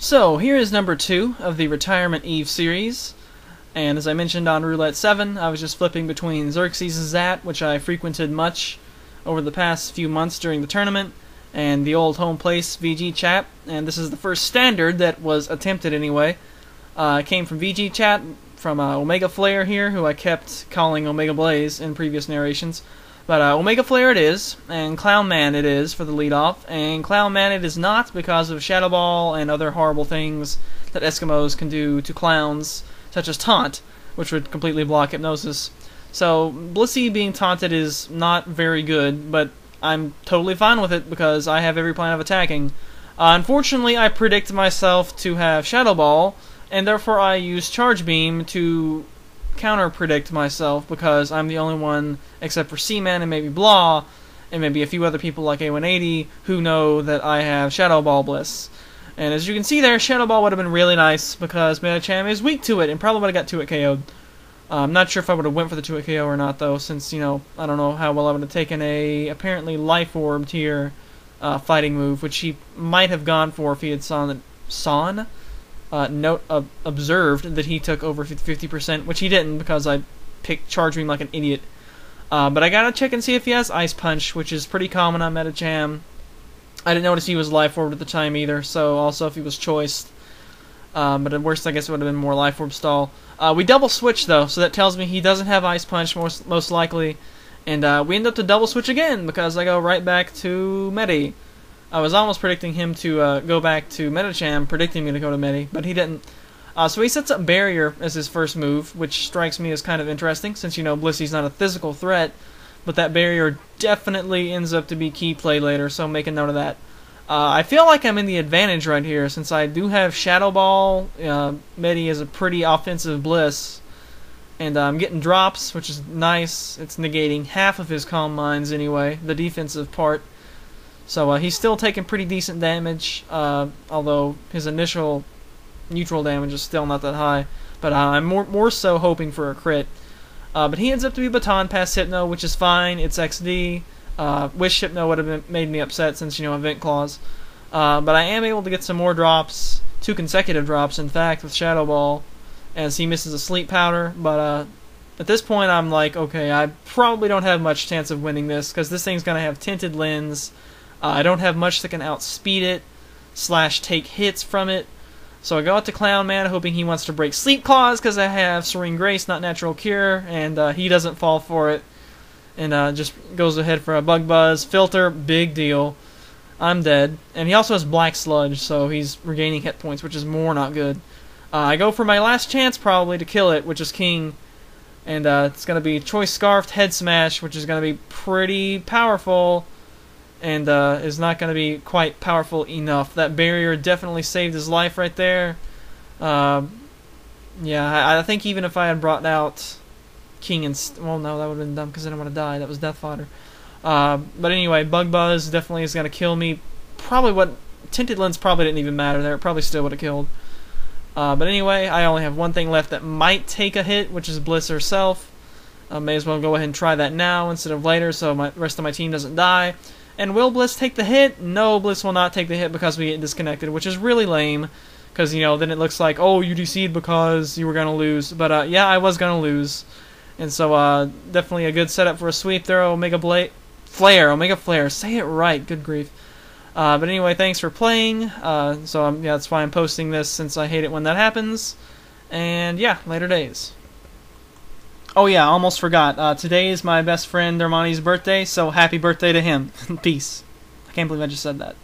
So, here is number 2 of the Retirement Eve series, and as I mentioned on Roulette 7, I was just flipping between Xerxes' Zat, which I frequented much over the past few months during the tournament, and the old home place VG Chat, and this is the first standard that was attempted anyway. It came from VG Chat, from OmegaFlare here, who I kept calling Omega Blaze in previous narrations. But OmegaFlare it is, and Clown Man it is for the lead-off, and Clown Man it is not because of Shadow Ball and other horrible things that Eskimos can do to clowns, such as Taunt, which would completely block Hypnosis. So Blissey being taunted is not very good, but I'm totally fine with it because I have every plan of attacking. Unfortunately, I predict myself to have Shadow Ball, and therefore I use Charge Beam to counter-predict myself because I'm the only one, except for Seaman and maybe Blah, and maybe a few other people like A180, who know that I have Shadow Ball Bliss. And as you can see there, Shadow Ball would have been really nice because Metacham is weak to it and probably would have got 2-hit KO'd. I'm not sure if I would have went for the 2-hit KO or not though, since, you know, I don't know how well I would have taken a apparently Life Orb tier fighting move, which he might have gone for if he had observed that he took over 50%, which he didn't because I picked Charge Beam like an idiot. But I gotta check and see if he has Ice Punch, which is pretty common on Metacham. I didn't notice he was Life Orb at the time either, so also if he was choiced. But at worst, I guess it would have been more Life Orb stall. We double switch though, so that tells me he doesn't have Ice Punch most likely. And we end up to double switch again because I go right back to Medi. I was almost predicting him to go back to Metacham, predicting me to go to Medi, but he didn't. So he sets up Barrier as his first move, which strikes me as kind of interesting, since, you know, Blissey's not a physical threat, but that Barrier definitely ends up to be key play later, so make a note of that. I feel like I'm in the advantage right here, since I do have Shadow Ball. Medi is a pretty offensive Bliss, and I'm getting drops, which is nice. It's negating half of his Calm Minds anyway, the defensive part. So he's still taking pretty decent damage, although his initial neutral damage is still not that high. But I'm more so hoping for a crit. But he ends up to be Baton past Hypno, which is fine. It's XD. Wish Hypno would have made me upset since, you know, Event Clause. But I am able to get some more drops, 2 consecutive drops, in fact, with Shadow Ball, as he misses a Sleep Powder. But at this point, I'm like, okay, I probably don't have much chance of winning this, because this thing's going to have Tinted Lens. I don't have much that can outspeed it, / take hits from it. So I go out to Clown Man, hoping he wants to break Sleep Clause, because I have Serene Grace, not Natural Cure, and he doesn't fall for it. And just goes ahead for a Bug Buzz. Filter, big deal. I'm dead. And he also has Black Sludge, so he's regaining hit points, which is more not good. I go for my last chance, probably, to kill it, which is King. And it's going to be Choice Scarfed Head Smash, which is going to be pretty powerful. And is not going to be quite powerful enough. That Barrier definitely saved his life right there. Yeah, I think even if I had brought out King and... well, no, that would have been dumb because I didn't want to die. That was death fodder. But anyway, Bug Buzz definitely is going to kill me. Probably what... Tinted Lens probably didn't even matter there. It probably still would have killed. But anyway, I only have one thing left that might take a hit, which is Bliss herself. May as well go ahead and try that now instead of later so the rest of my team doesn't die. And will Bliss take the hit? No, Bliss will not take the hit because we get disconnected, which is really lame. Because, you know, then it looks like, oh, you DC'd because you were going to lose. But, yeah, I was going to lose. And so, definitely a good setup for a sweep there. OmegaFlare. Say it right. Good grief. But anyway, thanks for playing. Yeah, that's why I'm posting this, since I hate it when that happens. And, yeah, later days. Oh yeah, almost forgot. Today is my best friend Darmani's birthday, so happy birthday to him. Peace. I can't believe I just said that.